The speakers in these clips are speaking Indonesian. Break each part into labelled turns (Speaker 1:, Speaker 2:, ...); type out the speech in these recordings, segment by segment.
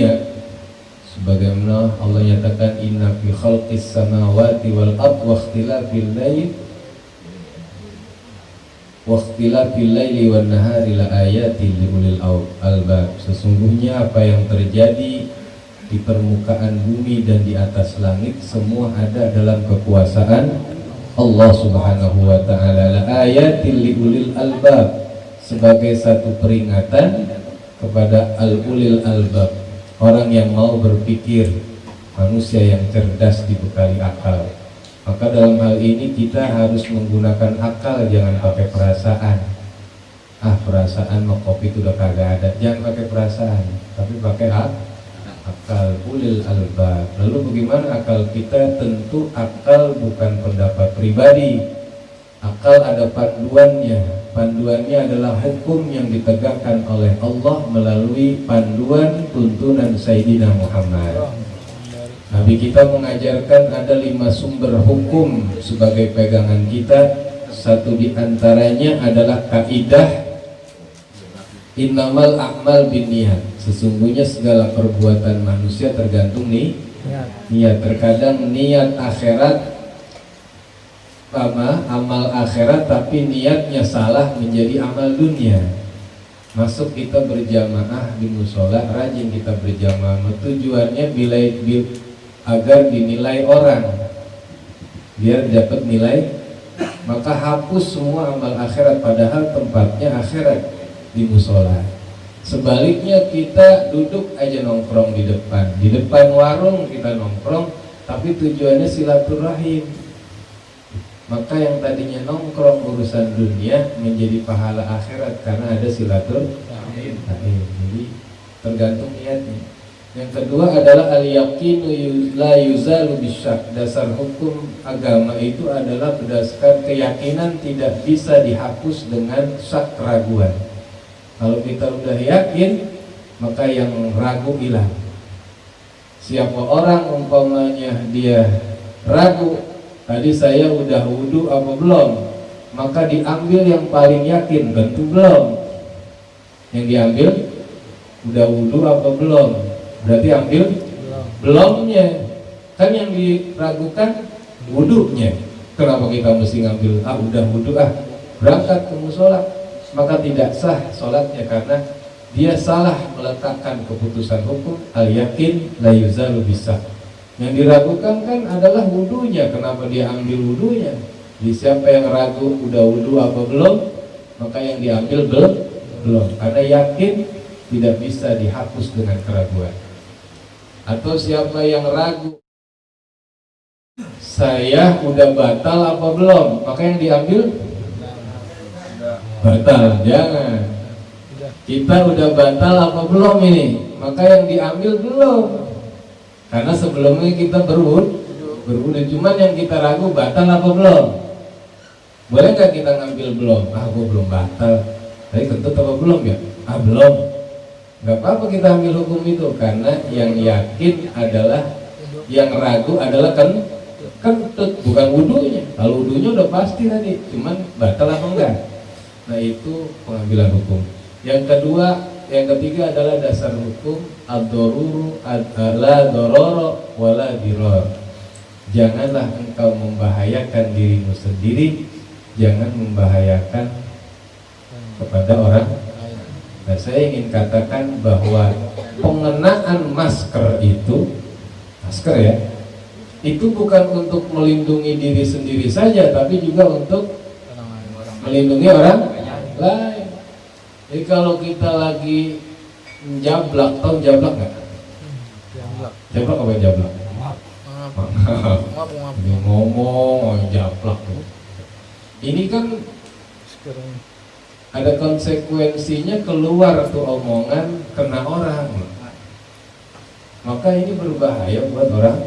Speaker 1: dunia. Sebagaimana Allah nyatakan inna fi khalqis samawati wal ardh wa ikhtilafil laili wan nahari la ayatin liulil albab. Sesungguhnya apa yang terjadi di permukaan bumi dan di atas langit semua ada dalam kekuasaan Allah Subhanahu wa taala. La ayatin liulil albab, sebagai satu peringatan kepada al-ulil albab, orang yang mau berpikir, manusia yang cerdas dibekali akal. Maka dalam hal ini kita harus menggunakan akal, jangan pakai perasaan. Perasaan mau kopi itu udah kagak ada. Jangan pakai perasaan, tapi pakai akal, ulil albab. Lalu bagaimana akal kita? Tentu akal bukan pendapat pribadi. Akal ada panduannya. Panduannya adalah hukum yang ditegakkan oleh Allah melalui panduan tuntunan Sayyidina Muhammad. Nabi kita mengajarkan ada 5 sumber hukum sebagai pegangan kita. Satu diantaranya adalah kaidah innamal a'mal binniyat. Sesungguhnya segala perbuatan manusia tergantung niat. Terkadang niat akhirat amal akhirat, tapi niatnya salah menjadi amal dunia. Masuk kita berjamaah di musola, rajin kita berjamaah, tujuannya agar dinilai orang, biar dapat nilai, maka hapus semua amal akhirat, padahal tempatnya akhirat di musola. Sebaliknya kita duduk aja nongkrong di depan warung kita nongkrong, tapi tujuannya silaturahim. Maka yang tadinya nongkrong urusan dunia menjadi pahala akhirat karena ada silaturahim. Jadi tergantung niatnya. Yang kedua adalah al-yaqinu la yuzalu bisyak. Dasar hukum agama itu adalah berdasarkan keyakinan, tidak bisa dihapus dengan syak, keraguan. Kalau kita udah yakin, maka yang ragu hilang. Siapa orang umpamanya dia ragu, tadi saya udah wudu apa belum, maka diambil yang paling yakin, tentu belum. Yang diambil udah wudu apa belum, berarti ambil belumnya. Kan yang diragukan wudunya. Kenapa kita mesti ngambil udah wudu berangkat ke musola, maka tidak sah sholatnya karena dia salah meletakkan keputusan hukum al-yakin la yuzalu bisa. Yang diragukan kan adalah wudunya. Kenapa dia ambil wudunya? Jadi siapa yang ragu udah wudu apa belum, maka yang diambil belum. Karena yakin tidak bisa dihapus dengan keraguan. Atau siapa yang ragu, saya udah batal apa belum, maka yang diambil batal. Jangan. Kita udah batal apa belum ini, maka yang diambil belum. Karena sebelumnya kita berwudu, cuman yang kita ragu batal apa belum. Boleh nggak kita ngambil belum? Gue belum batal. Tapi kentut apa belum ya? Belum. Nggak apa-apa kita ambil hukum itu, karena yang yakin adalah, yang ragu adalah kentut, bukan wudunya. Kalau wudunya udah pasti tadi, cuman batal apa enggak. Nah itu pengambilan hukum. Yang ketiga adalah dasar hukum ad-daruru la darara wala dirar. Janganlah engkau membahayakan dirimu sendiri, jangan membahayakan kepada orang. Nah, saya ingin katakan bahwa pengenaan masker itu bukan untuk melindungi diri sendiri saja, tapi juga untuk melindungi orang lain. Jadi kalau kita lagi jablak, tahu jablak nggak? Jablak apa yang jablak? Ngomong jablak. Ini kan ada konsekuensinya, keluar tuh omongan kena orang. Maka ini berbahaya buat orang.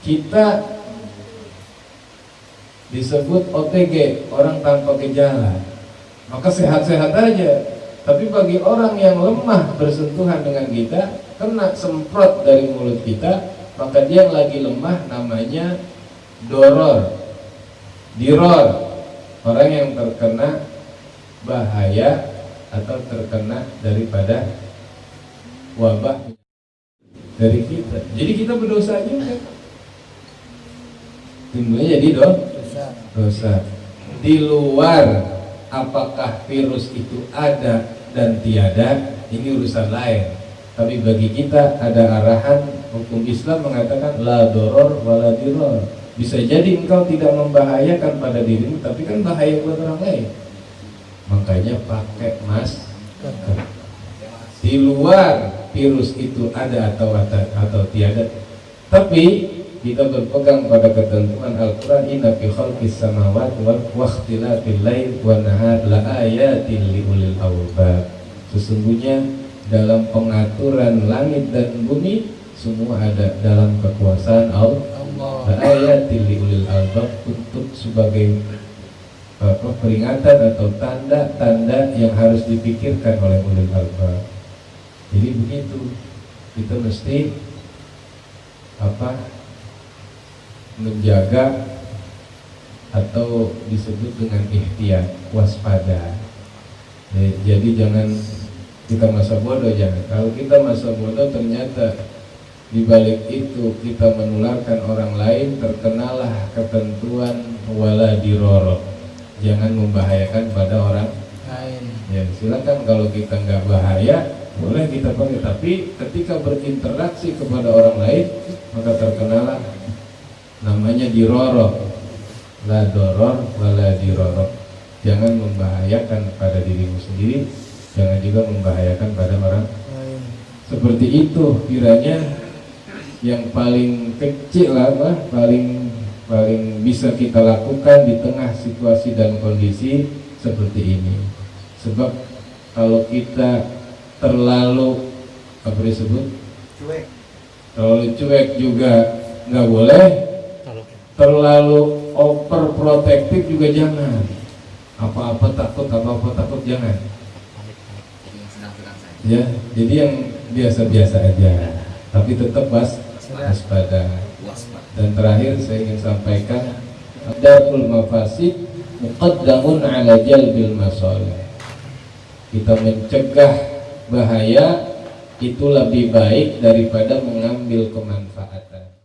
Speaker 1: Kita disebut OTG, orang tanpa gejala. Maka sehat-sehat aja. Tapi bagi orang yang lemah bersentuhan dengan kita, kena semprot dari mulut kita, maka dia yang lagi lemah, namanya doror, diror. Orang yang terkena bahaya atau terkena daripada wabah dari kita. Jadi kita berdosa juga. Timbulnya jadi dosa. Di luar apakah virus itu ada dan tiada, ini urusan lain. Tapi bagi kita ada arahan hukum Islam mengatakan la doror wala diror. Bisa jadi engkau tidak membahayakan pada dirimu, tapi kan bahaya buat orang lain. Makanya pakai masker. Di luar virus itu ada atau tiada, tapi kita berpegang pada ketentuan Al-Quran, inna fi khalqis samawati wa ikhtilafil lail wan nahar la ayatin liulil albab. Sesungguhnya dalam pengaturan langit dan bumi semua ada dalam kekuasaan Allah. La ayatin liulil albab, untuk sebagai peringatan atau tanda-tanda yang harus dipikirkan oleh ulil albab. Jadi begitu, kita mesti menjaga atau disebut dengan ihtiyat, waspada. Jadi jangan kita masa bodoh, jangan. Kalau kita masa bodoh ternyata di balik itu kita menularkan orang lain, terkenalah ketentuan wala diroro, jangan membahayakan pada orang lain. Ya silakan, kalau kita nggak bahaya boleh kita pakai, tapi ketika berinteraksi kepada orang lain maka terkenalah namanya diroro, la doror wala diroro. Jangan membahayakan pada dirimu sendiri, jangan juga membahayakan pada orang lain. Seperti itu kiranya yang paling kecil paling bisa kita lakukan di tengah situasi dan kondisi seperti ini. Sebab kalau kita terlalu terlalu cuek juga nggak boleh, terlalu overprotective juga jangan. Apa-apa takut jangan. Ya, jadi yang biasa-biasa aja, tapi tetap waspada. Dan terakhir saya ingin sampaikan, darul mafasid muqaddamun ala jalbil masalih. Kita mencegah bahaya itu lebih baik daripada mengambil kemanfaatan.